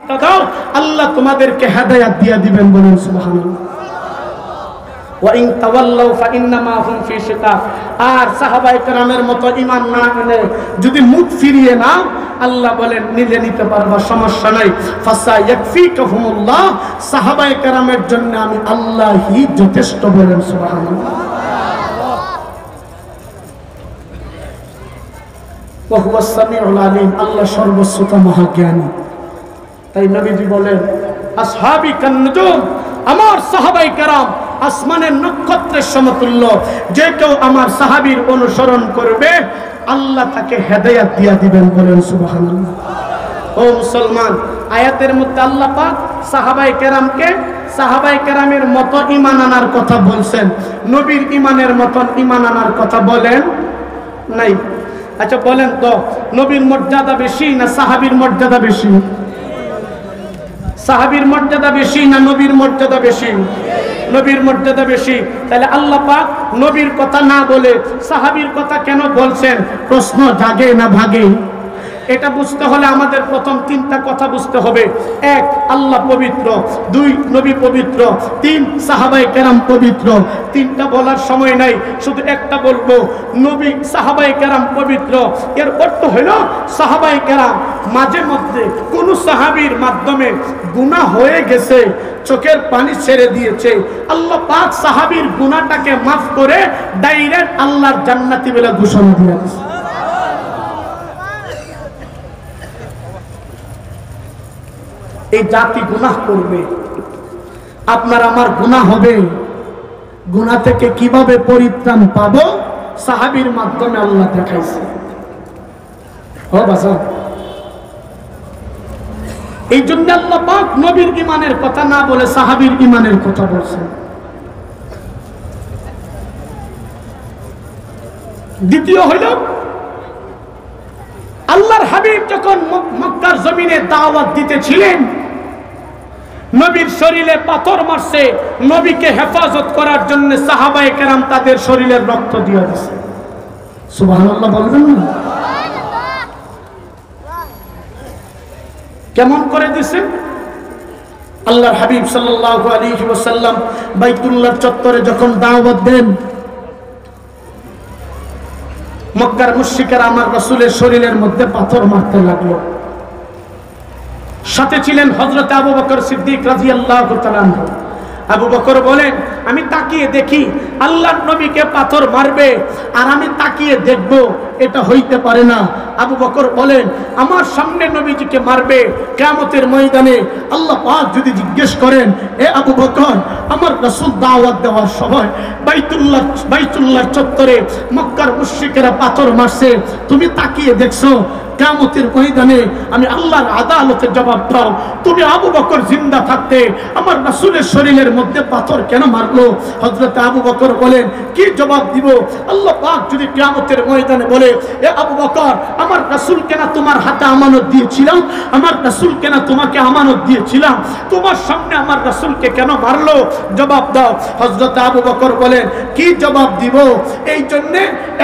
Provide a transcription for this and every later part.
নেতৃত্ব দাও, আল্লাহ তোমাদেরকে হেদায়েত দিয়ে দিবেন। বলুন সুবহানাল্লাহ। ওয়া ইন তাওয়াল্লাউ ফাইন্নামা হুম ফি শিকাক। আর সাহাবায়ে কেরামের মতো ঈমান না এনে যদি মুখ ফিরিয়ে নাও, আল্লাহ বলেন নিজে নিতে পারবা, সমস্যা নাই। ফাসা ইয়াকফিকাহুমুল্লাহ, সাহাবায়ে কেরামের জন্য আমি আল্লাহই যথেষ্ট। বলেন সুবহানাল্লাহ। ওয়া হুয়াস সামিউল আলিম, আল্লাহ সর্বশ্রোতা মহাজ্ঞানী। তাই নবীজি বলেন আসহাবি কান্নুজুম, আমার সাহাবায়ে কেরাম আসমানের নক্ষত্রের সমতুল্য। যে কেউ আমার সাহাবীর অনুসরণ করবে, আল্লাহ তাকে হেদায়েত দিয়ে দিবেন। বলেন সুবহানাল্লাহ। ও মুসলমান, আয়াতের মধ্যে আল্লাহ পাক সাহাবায়ে কেরামকে সাহাবায়ে কেরামের মতো ঈমান আনার কথা বলছেন, নবীর ঈমানের মতন ঈমান আনার কথা বলেন নাই। আচ্ছা বলেন তো, নবীর মর্যাদা বেশি না সাহাবীর মর্যাদা বেশি? সাহাবীর মর্যাদা বেশি না নবীর মর্যাদা বেশি? নবীর মর্যাদা বেশি। তাহলে আল্লাহ পাক নবীর কথা না বলে সাহাবীর কথা কেন বলছেন? প্রশ্ন জাগে না ভাগে? এটা বুঝতে হলে আমাদের প্রথম তিনটা কথা বুঝতে হবে। এক, আল্লাহ পবিত্র। দুই, নবী পবিত্র। তিন, সাহাবায়ে কেরাম পবিত্র। তিনটা বলার সময় নাই, শুধু একটা বলবো, নবী সাহাবায়ে কেরাম পবিত্র। এর অর্থ হলো সাহাবায়ে কেরাম মাঝে মধ্যে কোন সাহাবীর মাধ্যমে গুনাহ হয়ে গেছে, চোখের পানি ছেড়ে দিয়েছে, আল্লাহ পাক সাহাবীর গুনাহটাকে মাফ করে ডাইরেক্ট আল্লাহর জান্নাতি বলে ঘোষণা দিয়েছে। এই জাতি গুনাহ করবে, আপনার আমার গুনাহ হবে। গুনাহ থেকে কিভাবে পরিত্রাণ পাবো? সাহাবীর মাধ্যমে আল্লাহ দেখাইছে। ও বাজার, এই জন্য আল্লাহ পাক নবীর ঈমানের কথা না বলে সাহাবীর ঈমানের কথা বলছেন। দ্বিতীয় হইল, আল্লাহর হাবিব যখন মক্কার জমিনে দাওয়াত দিতেছিলেন, নবীর শরীরে পাথর মারছে, নবীকে হেফাজত করার জন্য সাহাবায়ে কেরাম তাদের শরীরের রক্ত দিয়ে দিয়েছে। সুবহানাল্লাহ বলবেন না? কেমন করে দিয়েছেন? আল্লাহর হাবিব সাল্লাল্লাহু আলাইহি ওয়াসাল্লাম বাইতুল্লাহর চত্বরে যখন দাওয়াত দেন, মক্কার মুশরিকরা আমার রাসূলের শরীরের মধ্যে পাথর মারতে লাগলো। সাথে ছিলেন হযরত আবু বকর সিদ্দিক রাদিয়াল্লাহু তাআলা আনহু। আবু বকর বলেন, আমি তাকিয়ে দেখি আল্লাহর নবীকে পাথর মারবে আর আমি তাকিয়ে দেখব, এটা হইতে পারে না। আবু বকর বলেন, আমার সামনে নবীজিকে মারবে, কিয়ামতের ময়দানে আল্লাহ পাক যদি জিজ্ঞেস করেন, এ আবু বকর, আমার রাসূল দাওয়াত দেওয়ার সময় বাইতুল্লাহ চত্বরে মক্কার মুশরিকরা পাথর মারছে, তুমি তাকিয়ে দেখছো, কিয়ামতের ময়দানে আমি আল্লাহর আদালতে জবাব দাও, তুমি আবু বকর জিন্দা থাকতে আমার রাসূলের শরীরের মধ্যে পাথর কেন মারলো? হযরত আবু বকর বলেন, কি জবাব দিব? আল্লাহ পাক যদি কিয়ামতের ময়দানে বলে, এ আবু বকর, আমার রাসূলকে না তোমার হাতে আমানত দিয়েছিলাম, আমার রাসূলকে না তোমাকে আমানত দিয়েছিলাম, তোমার সামনে আমার রাসূলকে কেন মারলো? জবাব দাও। হযরত আবু বকর বলেন, কি জবাব দিব? এই জন্য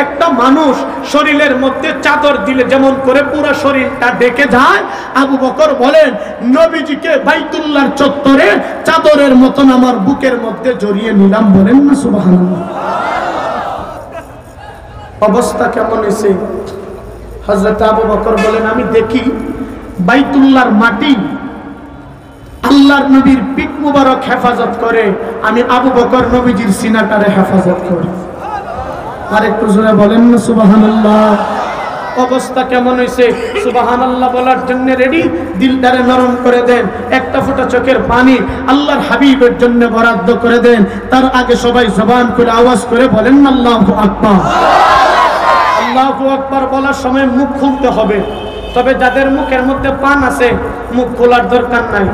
একটা মানুষ শরীরের মধ্যে চাদর দিলে যেমন করে পুরো শরীরটা ঢেকে যায়, আবু বকর বলেন, নবীজিকে বাইতুল্লাহর চত্বরে চাদরের মতন আমার বুকের মধ্যে জড়িয়ে নিলাম। বলেন না সুবহানাল্লাহ? অবস্থা কেমন হয়েছে? হযরত আবু বকর বলেন, আমি দেখি বাইতুল্লাহর মাটি আল্লাহর নবীর পিঠ মুবারক হেফাজত করে, আমি আবু বকর নবীজির সিনাটারে হেফাজত করি। আর একটু জোরে বলেন না সুবহানাল্লাহ? অবস্থা কেমন হয়েছে? সুবহানাল্লাহ বলার জন্য রেডি, দিলটারে নরম করে দেন, একটা ফোঁটা চোখের পানি আল্লাহর হাবিবের জন্য বরাদ্দ করে দেন। তার আগে সবাই জবান করে আওয়াজ করে বলেন আল্লাহু আকবার। আল্লাহু আকবার বলার সময় মুখ খুলতে হবে, তবে যাদের মুখের মধ্যে পান আছে মুখ খোলার দরকার নাই।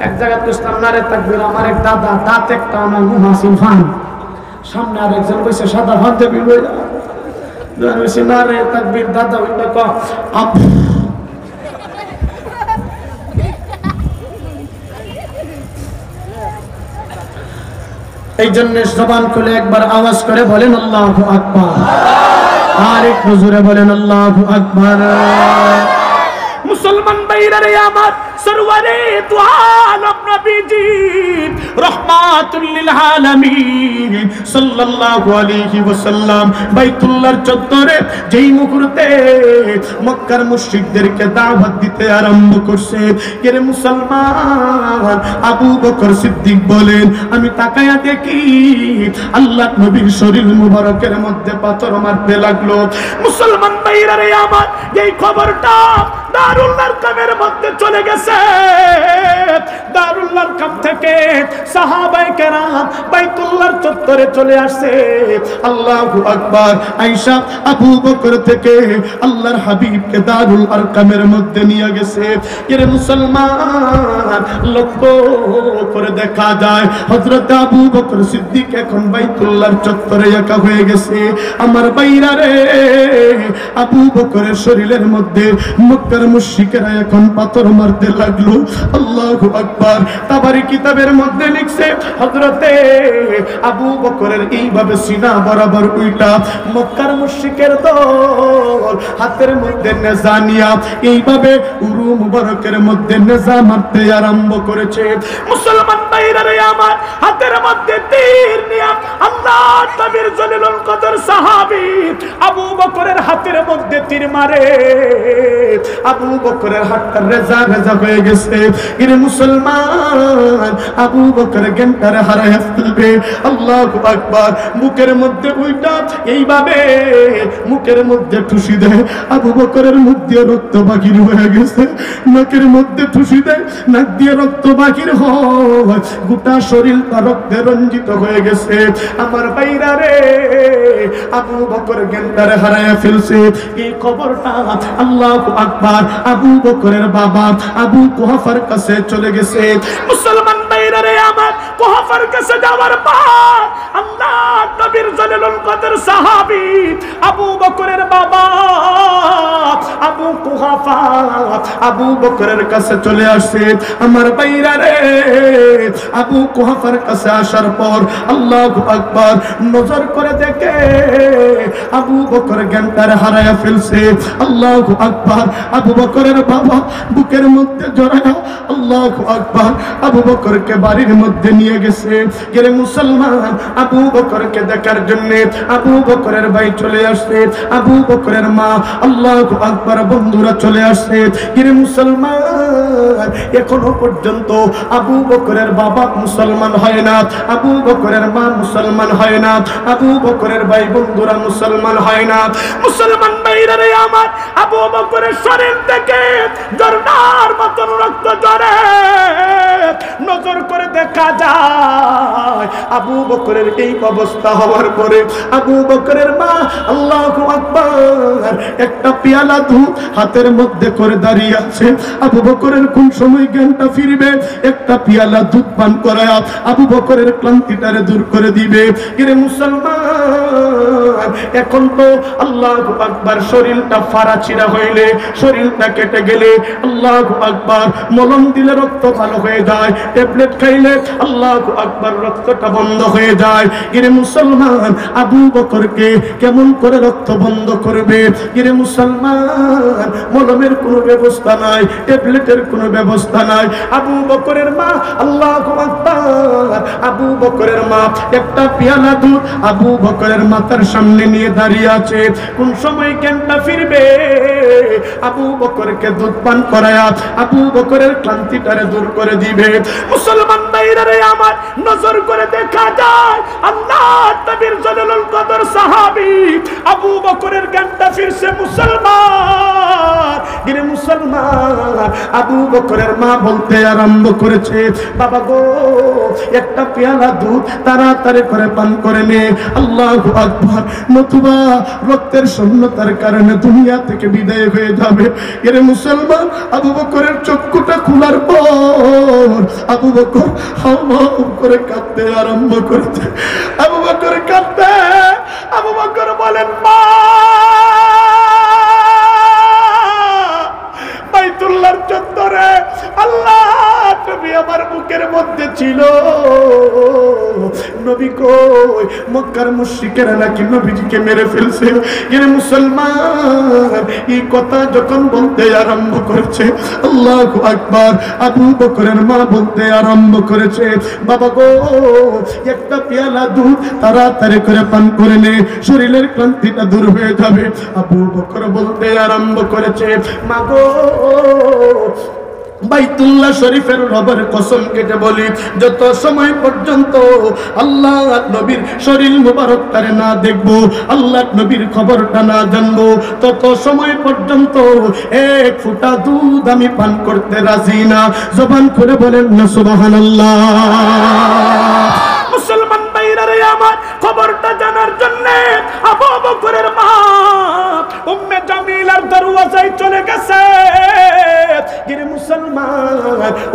এক জায়গায় বুঝতাম, নারে তাকবীর, আমার এক দাদা দাঁত একটা আমার মুখ হাসিল ফান, সামনে আরেকজন বসে সাদা ভাত দেবী বইলা নারে তাকবীর, দাদা ওইটা ক আপ। এই জন্য জবান খুলে একবার আওয়াজ করে বলেন আল্লাহু আকবার। আর একটু জোরে বলেন আল্লাহু আকবার। মুসলমান ভাইরা রে আমার, সরওয়ারে দু আলম নবীজি রাহমাতুল লিল আলামিন সাল্লাল্লাহু আলাইহি ওয়াসাল্লাম বাইতুল্লাহর চত্বরে যেই মুহূর্তে মক্কার মুশরিকদেরকে দাওয়াত দিতে আরম্ভ করছে, এর মুসলমান আবু বকর সিদ্দিক বলেন, আমি তাকায়া দেখি আল্লাহর নবীর শরীর মুবারকের মধ্যে পাথর মারতে লাগলো। মুসলমান ভাইরা রে আমার, এই খবরটা দারুল আরকামের মধ্যে চলে গেছে। দারুল আরকাম থেকে সাহাবায়ে কেরাম বাইতুল্লাহর চত্বরে চলে আসে। আল্লাহু আকবার। আয়েশা আবু বকর থেকে আল্লাহর হাবিবকে দারুল আরকামের মধ্যে নিয়ে গেছে। এর মুসলমান লক্ষ্য করে দেখা যায় হযরত আবু বকর সিদ্দিক এখন বাইতুল্লাহর চত্বরে একা হয়ে গেছে। আমার ভাইরা রে, আবু বকরের শরীরের মধ্যে মক্কার মুশরিকেরা এখন পাথর মারতে লাগলো। আল্লাহু আকবার। তাবারি কিতাবের মধ্যে লিখছে হযরতে আবু বকরের এইভাবে সিনা বরাবর উইটা মক্কার মুশরিকের দল হাতের মধ্যে নেজা নিয়া এইভাবে উরু মুবারকের মধ্যে নেজা মারতে আরম্ভ করেছে। মুসলমান ভাইরা রে আমার, হাতের মধ্যে তীর নিয়া আল্লাহর নবীর জলিলুল কদর সাহাবী আবু বকরের হাতের মধ্যে তীর মারে। আবু বকরের হাতটা রেজা রেজা হয়ে গেছে। এর মুসলমান আবু বকর জ্ঞানটারে হারায় ফেলবে। আল্লাহু আকবার। মুখের মধ্যে উইটা এইভাবে মুখের মধ্যে ঠুসি দেয়। আবু বকরের মুখ দিয়ে রক্ত বাহির হয়ে গেছে। নাকের মধ্যে ঠুসি দেয়, নাক দিয়ে রক্ত বাহির হয়, গোটা শরীরটা রক্তে রঞ্জিত হয়ে গেছে। আমার ভাইরা রে, আবু বকর জ্ঞানটারে হারায় ফেলছে। এই খবরটা আল্লাহু আকবার আবু বকরের বাবা আবু কুহাফার কাছে চলে গেছে। মুসলমান ভাইরা রে আমার, কুহাফার কাছে যাওয়ার পর আল্লাহর নবীর জলিলুল কদর সাহাবী আবু বকরের বাবা আবু কুহাফা আবু বকরের কাছে চলে আসে। আমার ভাইরা রে, আবু কুহাফার কাছে আসার পর আল্লাহু আকবার নজর করে দেখে আবু বকর জ্ঞানটারে হারায়া ফেলছে। আল্লাহু আকবার। আবু বকরের বাবা বুকের মধ্যে জড়ায়া আল্লাহু আকবার আবু বকরকে বাড়ির মধ্যে নিয়ে গেছে। গেলে মুসলমান আবু বকরকে দেখার জন্য আবু বকরের ভাই চলে আসছে, আবু বকরের মা আল্লাহু আকবার বন্ধুরা চলে আসছে। গেলে মুসলমান এখনো পর্যন্ত আবু বকরের বাবা মুসলমান হয় না, আবু বকরের মা মুসলমান হয় না, আবু বকরের ভাই বন্ধুরা মুসলমান হয় না। মুসলমান ভাইরা রে আমার, আবু বকরের শরীর থেকে ঝর্ণার মতন রক্ত ঝরে। নজর করে দেখা যায় আবু বকরের এই অবস্থা হওয়ার পরে আবু বকরের মা আল্লাহু আকবার একটা পেয়ালা দুধ হাতের মধ্যে করে দাঁড়িয়ে আছে। আবু বকরের কোন সময় জ্ঞানটা ফিরবে, একটা পেয়ালা দুধ পান করায় আবু বকরের ক্লান্তিটারে দূর করে দিবে। এর মুসলমান এখন তো আল্লাহু আকবার শরীরটা ফাড়াছিড়া হইলে, শরীরটা কেটে গেলে আল্লাহু আকবার মলম দিলে রক্ত ভালো হয়ে যায়, ট্যাবলেট খাইলে আল্লাহু আকবার রক্তটা বন্ধ হয়ে যায়। এর মুসলমান আবু বকরকে কেমন করে রক্ত বন্ধ করবে? এর মুসলমান মলমের কোনো ব্যবস্থা নাই, ট্যাবলেটের কোনো ব্যবস্থা নাই। আবু বকরের মা আল্লাহু আকবার আবু বকরের মা একটা পেয়ালা দুধ আবু বকরের মাথার সামনে নিয়ে দাঁড়িয়ে আছে। কোন সময় জ্ঞানটা ফিরবে? আবু বকরকে দুধ পান করায়া আবু বকরের ক্লান্তিটারে দূর করে দিবে। মুসলমান ভাইরা রে আমার, নজর করে দেখা যায় আল্লাহর নবীর জলিলুল কদর সাহাবী আবু বকরের জ্ঞানটা ফিরছে। মুসলমান গিরে মুসলমান আবু বকরের মা বলতে আরম্ভ করেছে, বাবা গো একটা পেয়ালা দুধ তাড়াতাড়ি করে পান করে নে। আল্লাহু আকবার। নতুবা রক্তের শূন্যতার কারণে দুনিয়া থেকে বিদায় হয়ে যাবে। এর মুসলমান আবু বকরের চক্ষুটা খোলার পর আবু বকর হাউ করে কাঁদতে আরম্ভ করেছে। আবু বকর কাঁদতে, আবু বকর বলেন, মা বাইতুল্লাহর চত্বরে আল্লাহ নবী আমার বুকের মধ্যে ছিল, নবী কই মক্কার মুশরিকেরা নাকি নবীজিকে মেরে ফেলছে। এর মুসলমান এই কথা যখন বলতে আরম্ভ করেছে, আল্লাহু আকবার, আবু বকরের মা বলতে আরম্ভ করেছে, বাবা গো একটা পেয়ালা দুধ তাড়াতাড়ি করে পান করে নে, শরীরের ক্লান্তিটা দূর হয়ে যাবে। আবু বকর বলতে আরম্ভ করেছে, মা গো বাইতুল্লাহ শরীফের রবের কসম কেটে বলি, যত সময় পর্যন্ত আল্লাহ নবীর শরীর মুবারকটারে না দেখবো, আল্লাহ নবীর খবরটা না জানবো, তত সময় পর্যন্ত এক ফোঁটা দুধ আমি পান করতে রাজি না। জবান করে বলেন না সুবহানাল্লাহ। মুসলমান ভাইরা রে আমার, খবরটা জানার জন্য আবু বকরের মা উম্মে জামিলার দরওয়াজায় চলে গেছে। গিরে মুসলমান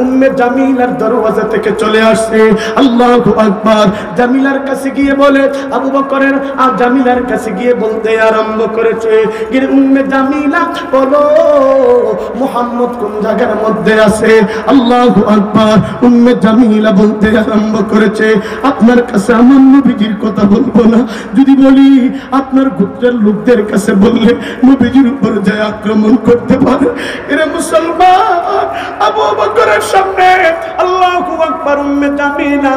উম্মে জামিলার দরওয়াজা থেকে চলে আসছে। আল্লাহু আকবার। জামিলার কাছে গিয়ে বলে, আবু বকরের আর জামিলার কাছে গিয়ে বলতে আরম্ভ করেছে, গিরে উম্মে জামিলা বলো মুহাম্মদ কোন জায়গার মধ্যে আছে? আল্লাহু আকবার। উম্মে জামিলা বলতে আরম্ভ করেছে, আপনার কাছে আমার নবীজির কথা বলবো না, যদি বলি আপনার গোত্রের লোকদের কাছে বললে নবীজির উপর যায় আক্রমণ করতে পারে। এরা মুসলমান আবু বকরের সামনে আল্লাহু আকবার উম্মে জামিলা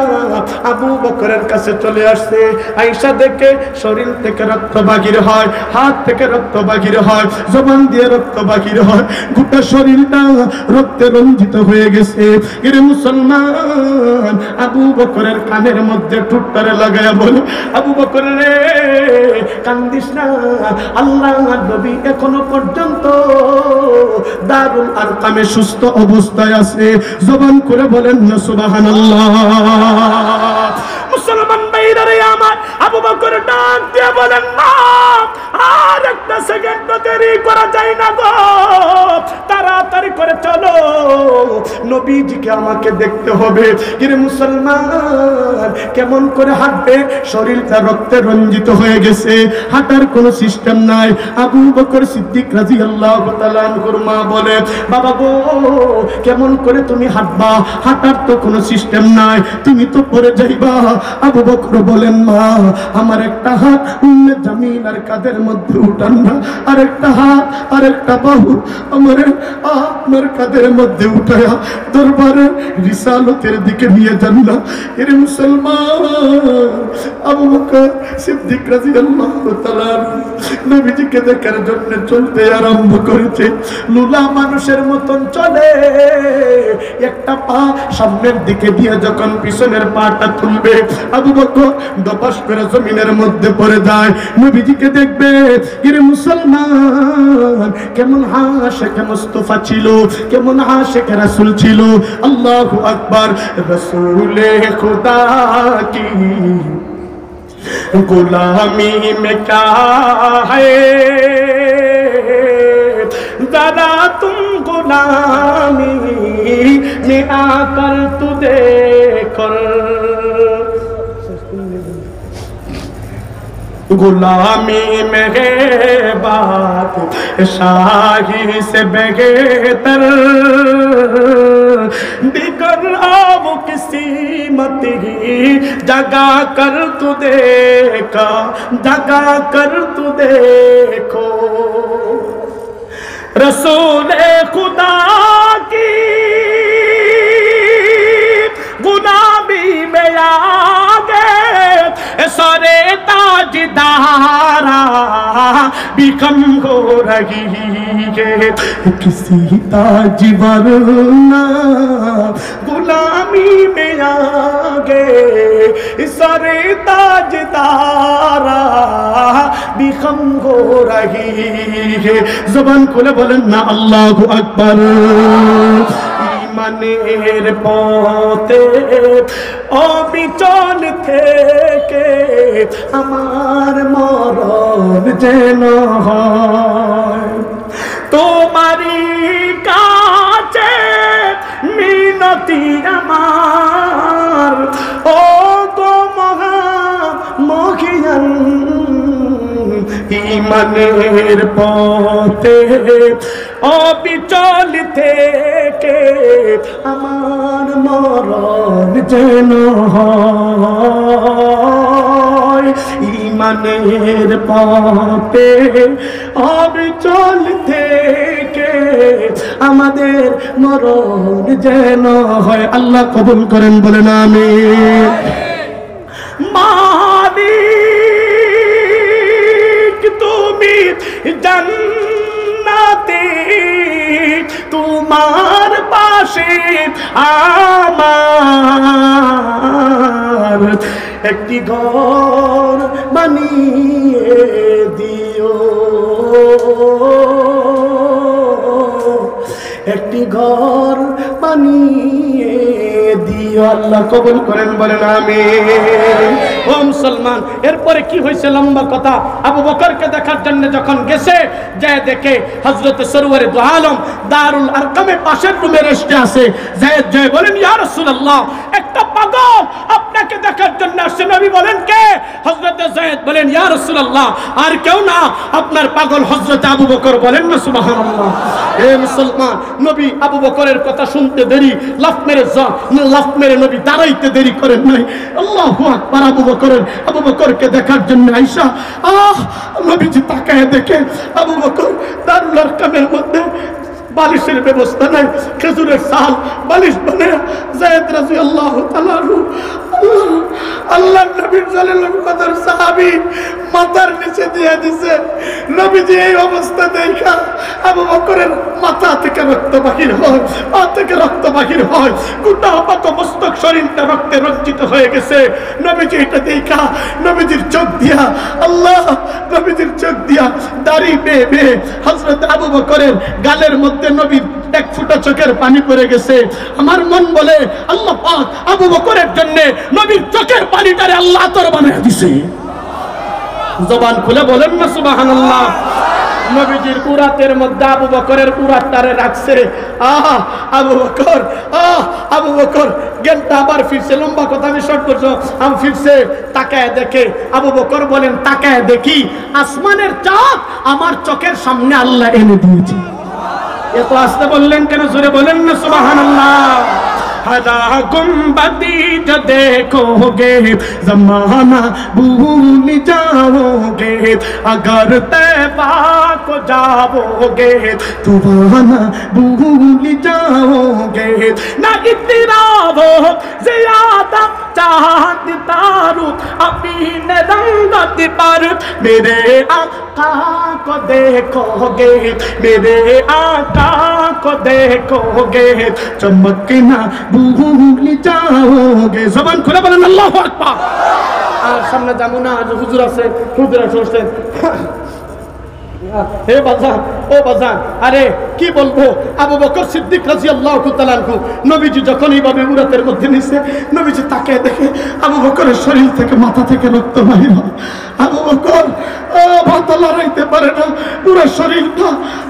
আবু বকরের কাছে চলে আসছে। আয়েশা দেখে শরীর থেকে রক্ত বাহির হয়, হাত থেকে রক্ত বাহির হয়, জবান দিয়ে রক্ত বাহির হয়, গোটা শরীরটা রক্তে রঞ্জিত হয়ে গেছে। এরা মুসলমান আবু বকরের কানের মধ্যে টুটটারে লাগায়া বলে, আবু বকর রে কান্দিস না, আল্লাহর নবী এখনো পর্যন্ত দারুল আরকামে সুস্থ অবস্থায় আছে। জবান করে বলেন না সুবহানাল্লাহ। মুসলমান ভাইরা রে আমার, আবু বকর ডাক দিয়ে বলেন, না আর একটা সেকেন্ড দেরি করা যায় না গো, তাড়াতাড়ি করে চলো, নবীজিকে আমাকে দেখতে হবে। কিন্তু মুসলমান কেমন করে হাঁটবে? শরীরটা রক্তে রঞ্জিত হয়ে গেছে, হাঁটার কোনো সিস্টেম নাই। আবু বকর সিদ্দিক রাদিয়াল্লাহু তাআলা আনহুর মা বলে, বাবা গো কেমন করে তুমি হাঁটবা? হাঁটার তো কোনো সিস্টেম নাই, তুমি তো পড়ে যাইবা। আবু বকর বলেন, মা আমার একটা হাত উম্মে জামিলার কাঁধের মধ্যে উঠান না, আরেকটা হাত আরেকটা বাহু আমার আপনার কাঁধের মধ্যে উঠায়া দরবারে রিসালতের দিকে নিয়ে যান না। এর মুসলমান আবু বকর সিদ্দিক রাদিয়াল্লাহু তাআলা নবীজিকে দেখার জন্য চলতে আরম্ভ করেছে। লুলা মানুষের মতন চলে, একটা পা সামনের দিকে দিয়ে যখন পিছনের পাটা তুলবে, আবু বকর দপাস করে জমিনের মধ্যে পড়ে যায়। নবীজিকে দেখবে। এর মুসলমান কেমন আশিক মুস্তাফা ছিল, কেমন আশিক রাসূল ছিল। আল্লাহু আকবার। রসূলে খুদা কি गुलामी में क्या है, जरा तुम गुलामी में आकर तू देखो, गुलामी में है बात शाही से बेहतर, दिगर आव किसी मत ही जगा कर तू देखा, जगा कर तू देखो। रसूले खुदा की गुलामी में आगे सारे ताजदारा भी कम हो रही है, किसी ताज वरना गुलामी में आगे सारे ताजदारा भी कम हो रही है। जबान खुले बोलें ना अल्लाहु अकबर। মানের পথে অবিচল থেকে আমার মরণ যেন হয়, তোমারই কাছে মিনতি আমার, ও গো মহা মহিয়ান। ইমানের পথে অবিচল থেকে আমার মরণ যেন হয়। ইমানের পথে অবিচল থেকে আমাদের মরণ যেন হয়। আল্লাহ কবুল করেন, বলেন আমিন। মালিক তুমি জান্নাতে, তোমার পাশে আমার একটি ঘর বানিয়ে দিও, একটি ঘর বানিয়ে দিও। আল্লাহ কবুল করেন, বলেন আমিন। ও মুসলমান, এরপরে কি হয়েছে লম্বা কথা। আবু বকরকে দেখার জন্য যখন গেছে, যায় দেখে হযরত সরওয়ারে দু আলম দারুল আরকামের পাশের রুমে রেস্টে আছে। যায়েদ জয় বলেন, ইয়া রাসূলুল্লাহ, একটা পাগল আপনাকে দেখার জন্য আসছে। নবী বলেন, কে? হযরত যায়েদ বলেন, ইয়া রাসূলুল্লাহ, আর কেউ না, আপনার পাগল হযরত আবু বকর। বলেন না সুবহানাল্লাহ। এ মুসলমান, নবী আবু বকরের কথা শুনতে দেরি, লাফ মেরে নবী দাঁড়াইতে দেরি করেন নাই। আল্লাহু আকবার। আবু বকরকে দেখার জন্য আয়েশা নবীজি তাকায় দেখে আবু বকর দারুল আরকামের মধ্যে বালিশের ব্যবস্থা নাই, খেজুরের সাল বালিশ বানায় যায়েদ রাদিয়াল্লাহু তাআলা আল্লাহর নবীর জালালুল কদর সাহাবী মাথার নিচে দিয়ে দিছে। নবীজি এই অবস্থা দেখা আবু বকরের মাথা থেকে রক্ত বাহির হয়, পা থেকে রক্ত বাহির হয়, গোটা পাক মস্তক শরীরটা রক্তে রঞ্জিত হয়ে গেছে। নবীজি এটা দেখা নবীজির চোখ দিয়া নবীজির চোখ দিয়া দাড়ি বেয়ে হযরত আবু বকরের গালের মধ্যে নবীর এক ফোঁটা চোখের পানি পড়ে গেছে। আমার মন বলে, আল্লাহ পাক আবু বকরের জন্য নবীর চোখের পানিটারে আল্লাহ আতর বানায় দিছে। জবান খুলে বলেন না সুবহানাল্লাহ। নবীজির উরাতের মধ্যে আবু বকরের উরাতটারে রাখছে। আবু বকর জ্ঞানটা আবার ফিরছে। লম্বা কথা আমি শর্ট করছি, আমি ফিরছে, তাকায় দেখে আবু বকর বলেন, তাকায় দেখি আসমানের চাঁদ আমার চোখের সামনে আল্লাহ এনে দিয়েছে। এত আসতে বললেন কেন? জোরে বলেন না সুবহানাল্লাহ। हरा गुंबदी जो देखोगे ज़माना भूल जाओगे, अगर तैबा को जाओगे तुम्हारा भूल जाओगे। ना इतराओ ज़्यादा चांद तारू अपने रंगत पर, मेरे आका को देखोगे, मेरे आका को देखोगे, चमकना भूल जाओगे। जबान खुले बोलें अल्लाहु আকবার। আর সামনে যাবো না, হুজুর আছে, হুজুর আছে। হে বাজার, ও বাজার, আরে কি বলবো, আবু বকর সিদ্দিক রাদিয়াল্লাহু তাআলা আনহু নবীজি যখন এইভাবে উরাতের মধ্যে নিছে, নবীজি তাকে দেখে আবু বকরের শরীর থেকে মাথা থেকে রক্ত বাহির হয়। আবু বকর মাথা লড়াইতে পারে না, পুরো শরীরটা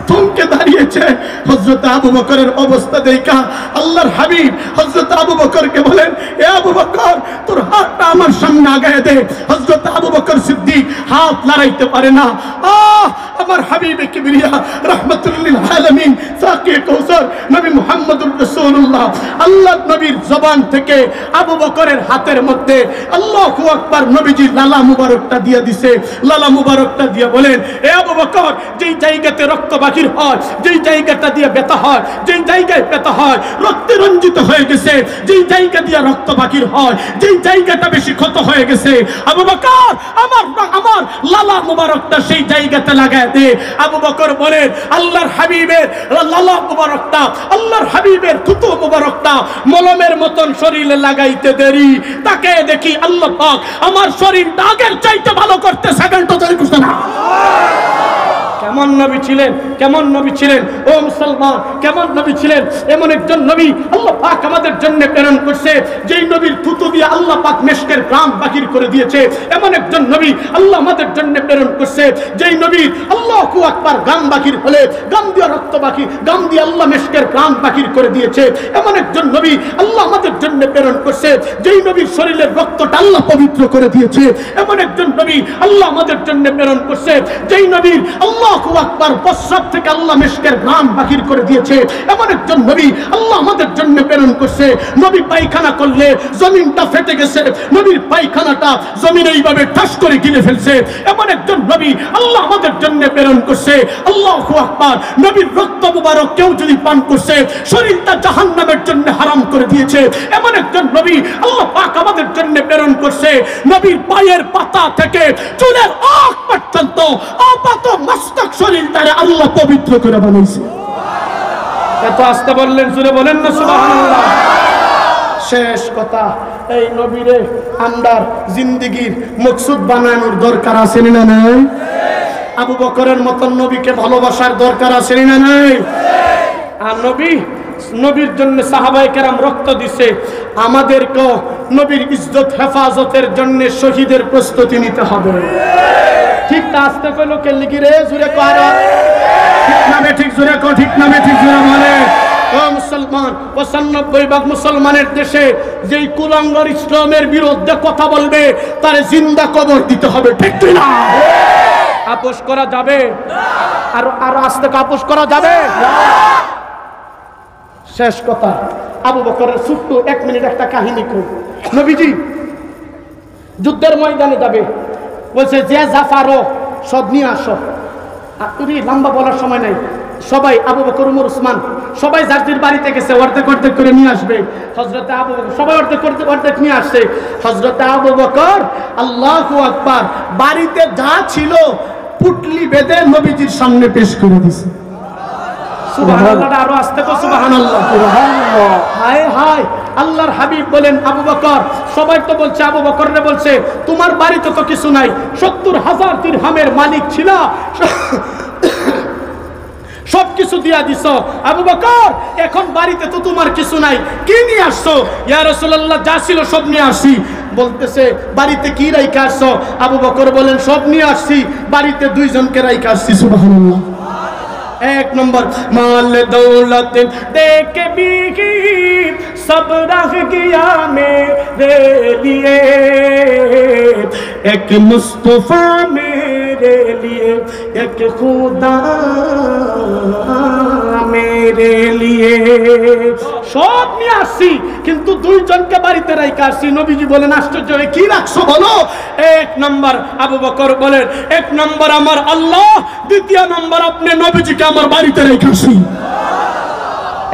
থমকে দাঁড়িয়েছে। হযরত আবু বকরের অবস্থা দেখা আল্লাহর হাবিব হযরত আবু বকরকে বলেন, এ আবু বকর, তোর হাতটা আমার সামনে আগায় দে। হযরত আবু বকর সিদ্দিক হাত লড়াইতে পারে না। আমার হাবিবে কিবরিয়া রাহমাতুল লিল আলামিন সাকিয়ে কাউসার নবী মুহাম্মদুর রাসূলুল্লাহ আল্লাহর নবীর জবান থেকে আবু বকরের হাতের মধ্যে আল্লাহু আকবার নবীজি লালা মুবারকটা দিয়ে দিছে। লালা মুবারকটা দিয়ে বলেন, এ আবু বকর, যেই জায়গাতে রক্ত বাহির হয়, যেই জায়গাটা দিয়ে ব্যথা হয়, যেই জায়গায় ব্যথা হয় রক্তে রঞ্জিত হয়ে গেছে, যেই জায়গা দিয়ে রক্ত বাহির হয়, যেই জায়গাটা বেশি ক্ষত হয়ে গেছে, আবু বকর আমার লালা মুবারকটা সেই জায়গাতে লাগায় দে। আবু বকর বলেন, আল্লাহর হাবিবের লালা মুবারকটা, আল্লাহর হাবিবের থুতু মুবারকটা মলমের মতন শরীরে লাগাইতে দেরি, তাকে দেখি আল্লাহ পাক আমার শরীরটা আগের চাইতে ভালো করতে সেকেন্ড তো তৈরি করতে না। কেমন নবী ছিলেন, কেমন নবী ছিলেন ও মুসলমান, কেমন নবী ছিলেন। এমন একজন নবী আল্লাহ পাক আমাদের জন্য প্রেরণ করছে, যেই নবীর থুতু দিয়ে আল্লাহ পাক মেশকের গ্রাম বাহির করে দিয়েছে। এমন একজন নবী আল্লাহ আমাদের জন্য প্রেরণ করছে, যেই নবী আল্লাহু আকবার গাম বাহির হলে গাম দিয়ে রক্ত বাহির, গাম দিয়ে আল্লাহ মেশকের গ্রাম বাহির করে দিয়েছে। এমন একজন নবী আল্লাহ আমাদের জন্য প্রেরণ করছে, যেই নবীর শরীরের রক্তটা আল্লাহ পবিত্র করে দিয়েছে। এমন একজন নবী আল্লাহ আমাদের জন্য প্রেরণ করছে, যেই নবীর আল্লাহু আকবার প্রস্রাব থেকে আল্লাহ মেশকের গ্রাম বাহির করে দিয়েছে। এমন একজন নবী আল্লাহ আমাদের জন্য প্রেরণ করছে। নবী পায়খানা করলে জমিনটা ফেটে গেছে, নবীর পায়খানাটা জমিনে এইভাবে ঠাস করে গিলে ফেলছে। এমন একজন নবী আল্লাহ আমাদের জন্য প্রেরণ করছে। আল্লাহু আকবার। নবীর রক্ত মুবারক কেউ যদি পান করছে শরীরটা জাহান্নামের জন্য হারাম করে দিয়েছে। এমন একজন নবী আল্লাহ পাক আমাদের জন্য প্রেরণ করছে। নবীর পায়ের পাতা থেকে চুলের আখ পর্যন্ত আপাত মস্তক শরীরটারে আল্লাহ পবিত্র করে বানাইছে। এত আস্তে বললেন, জোরে বলেন না সুবহানাল্লাহ। শেষ কথা, এই নবীরে আমরার জিন্দেগীর মকসুদ বানানোর দরকার আছে না নাই? আবু বকরের মতন নবীকে ভালোবাসার দরকার আছে না নাই? আর নবীর জন্য সাহাবায়ে কেরাম রক্ত দিছে, আমাদেরকেও নবীর ইজ্জত হেফাজতের জন্য শহীদের প্রস্তুতি নিতে হবে। ঠিক তা আসতে কইল কে লিখি রে, জুরে কর, ঠিক নামে ঠিক জুরে কর, ঠিক নামে ঠিক জুরে বলে। ও মুসলমান, ৯৫ মুসলমানের দেশে যেই কুলাঙ্গার ইসলামের বিরুদ্ধে কথা বলবে তার জিন্দা কবর দিতে হবে, ঠিক না? আপোষ করা যাবে? আর আস্তে আপোষ করা যাবে? শেষ কথা, আবু বকরের ছোট্ট 1 মিনিট একটা কাহিনী কই। নবীজি যুদ্ধের ময়দানে যাবে, বলছে যে জাফারো সব নিয়ে আসো। আর তুমি লম্বা বলার সময় নাই, সবাই আবু বকর, উমর, উসমান সবাই যার যার বাড়িতে গেছে, অর্ধেক অর্ধেক করে নিয়ে আসবে। হযরতে আবু বকর সবাই অর্ধেক নিয়ে আসছে। হযরতে আবু বকর আল্লাহু আকবার বাড়িতে যা ছিল পুটলি বেঁধে নবীজির সামনে পেশ করে দিয়েছে। সুবহানাল্লাহ, আরো আস্তে কো সুবহানাল্লাহ। হায় হায়, আল্লাহর হাবিব বলেন আবু বকর, সবাই তো বলছে আবু বকররে বলছে তোমার বাড়িতে তো কিছু নাই, ৭০,০০০ দিরহামের মালিক ছিল, সবকিছু দিয়া দিছ। আবু বকর এখন বাড়িতে তো তোমার কিছু নাই, কি নিয়ে আসছো? ইয়া রাসূলুল্লাহ যা ছিল সব নিয়ে আসি। বলতেছে বাড়িতে কি রাইখা আসছো? আবু বকর বলেন সব নিয়ে আসছি, বাড়িতে 2 জনকে রাইখা আসছি। সুবহানাল্লাহ। 1 নম্বর, মাল দৌলত দেকে বিকি সব রাহ গিয়া মেরে লিয়ে, এক মুস্তফা মেরে লিয়ে, এক খুদা মেরে লিয়ে। সব নিয়ে আসছি কিন্তু 2 জনকে বাড়িতে রাইখা আসছি। নবীজি বলেন আশ্চর্য, কি রাখছো বলো? 1 নম্বর আবু বকর বলেন 1 নম্বর আমার আল্লাহ, 2 নম্বর আপনি নবীজিকে আমার বাড়িতে রেখে আসি।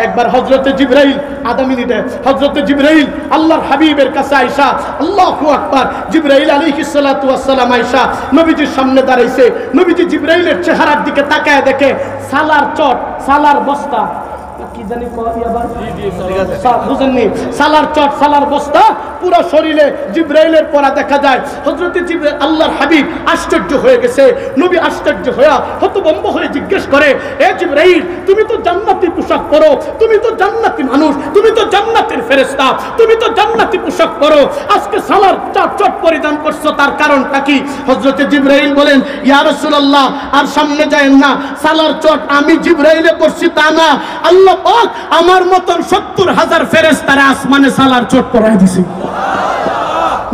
একবার হযরতে জিবরাইল, আধা মিনিটে হযরতে জিবরাইল আল্লাহর হাবিবের কাছে আয়েশা, আল্লাহু আকবার, জিবরাইল আলাইহিস সালাতু ওয়াস সালাম আয়েশা নবীজির সামনে দাঁড়াইছে। নবীজি জিবরাইলের চেহারার দিকে তাকায় দেখে সালার চট, সালার বস্তা, কি জানি বুঝেননি, সালার চট, সালার বস্তা পুরো শরীরে জিবরাইলের পরা দেখা যায়। হযরতে জিবরাইল আল্লাহর হাবিব আশ্চর্য হয়ে গেছে। নবী আশ্চর্য হয়ে হতভম্ব হয়ে জিজ্ঞেস করে, এ জিবরাইল, তুমি তো জান্নাতি পোশাক পরো, তুমি তো জান্নাতি মানুষ, তুমি তো জান্নাতের ফেরেশতা, তুমি তো জান্নাতি পোশাক পরো, আজকে সালার চট পরিধান করছো, তার কারণটা কি? হযরতে জিবরাইল বলেন, ইয়া রাসূলুল্লাহ আর সামনে যায়েন না, সালার চট আমি জিবরাইলে পরছি তা না, আল্লাহ পাক আমার মতন ৭০,০০০ ফেরেশতারা আসমানে সালার চট পরাই দিয়েছে।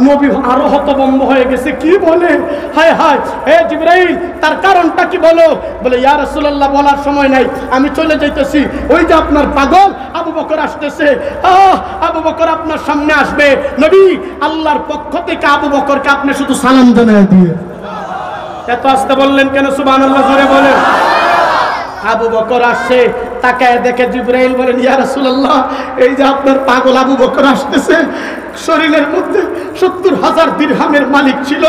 নবী আরো হতভম্ব হয়ে গেছে, কি বলে? হায় হায়, হে জিবরাইল তার কারণটা কি বলো? বলে ইয়া রাসূলুল্লাহ বলার সময় নাই, আমি চলে যাইতেছি, ওই যে আপনার পাগল আবু বকর আসতেছে, আবু বকর আপনার সামনে আসবে। নবী আল্লাহর পক্ষ থেকে আবু বকরকে আপনি শুধু সালাম জানায় দিয়ে। এত আস্তে বললেন কেন? সুবহানাল্লাহ জোরে বলেন। আবু বকর আসছে, তাকায় দেখে জিবরাইল বলেন, ইয়া রাসূলুল্লাহ এই যে আপনার পাগল আবু বকর আসতেছে, শরীরের মধ্যে ৭০,০০০ দিরহামের মালিক ছিল,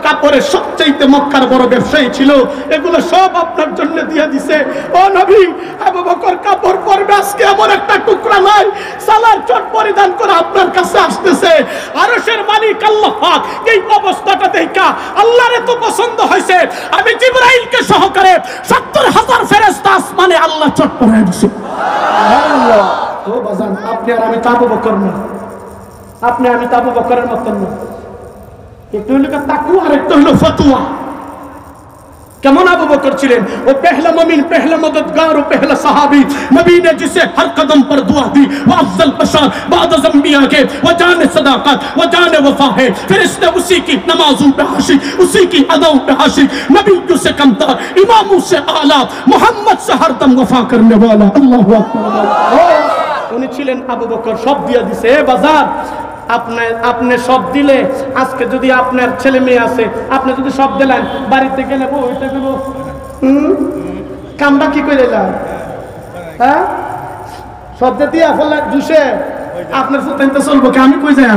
কাপড়ের সবচাইতে মক্কার বড় ব্যবসায়ী ছিল, এগুলো সব আপনার জন্য দিয়ে দিছে। ও নবী, আবু বকর কাপড় পরবে আজকে এমন একটা টুকরা নাই, সালার চট পরিধান করে আপনার কাছে আসতেছে। আরশের মালিক আল্লাহ পাক এই অবস্থাটা দেখা আল্লাহর এত পছন্দ হয়েছে, আমি জিবরাইলকে সহকারে ৭০,০০০ ফেরেশতা আসমানে আল্লাহ চট পরায় দিছে। সুবহানাল্লাহ। ও বাজান, আপনি আর আমি তো আবু বকর না, আপনি আমি তো আবু বকরের মতন না। একটু হইল তাকওয়া আর একটু হইল ফতোয়া। কেমন আবু বকর ছিলেন? ও পহলা মুমিন, পহলা মদদগার, ও পহলা সাহাবী, নবী ने जिसे हर कदम पर दुआ दी, वो अफजल बशर बाद अंबिया के, वो जान सदाकत, वो जान वफा है, फरिश्ते उसी की नमाजों पे हाशिर, उसी की अदाओं पे हाशिर, नबियों से कमतर, इमामों से आला, मोहम्मद से हरदम वफा करने वाला। अल्लाहु अकबर। উনি ছিলেন আবু বকর, সব দিয়ে দিছে। এ বাজার, আপনি সব দিলে, আজকে যদি আপনার ছেলে মেয়ে আছে, আপনি যদি সব দিলেন, বাড়িতে গেলে বউ এটা দেবো, কামটা কি করে এলাম? হ্যাঁ, সব দিয়ে ফেললে জুসে আপনার ফুটাইতে চলবো কি? আমি কই যাই,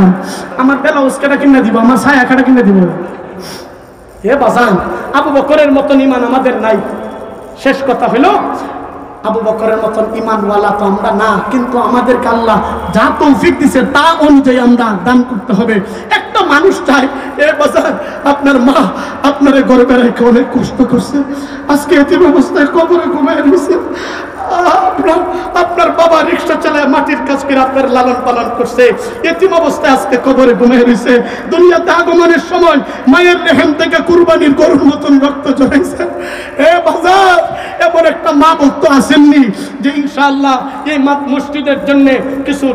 আমার বেলা উস্কাটা কিনে দিব, আমার ছায়া খাটা কিনে দিব। হে বাজান, আবু বকরের মতন ইমান আমাদের নাই। শেষ কথা হলো, আবু বকরের মতন ইমানওয়ালা তো আমরা না, কিন্তু আমাদেরকে আল্লাহ যা তৌফিক দিছে তা অনুযায়ী আমরা দান করতে হবে। একটা মানুষ চায়, এ বাজার, আপনার মা আপনার গর্বে রেখে অনেক কষ্ট করছে, আজকে এতিম অবস্থায় কবরে ঘুমায় রয়েছে। আপনার বাবা রিক্সা চালায় মাটির কাজ করে আপনার লালন পালন করছে, এতিম অবস্থায় আজকে কবরে ঘুমিয়ে রয়েছে। দুনিয়াতে আগমনের সময় মায়ের রেহেম থেকে কুরবানির গরুর মতন রক্ত ঝরাইছে। এ বাজার, এমন একটা মা ভক্ত আসেননি যে ইনশাআল্লাহ এই মসজিদের জন্য কিছু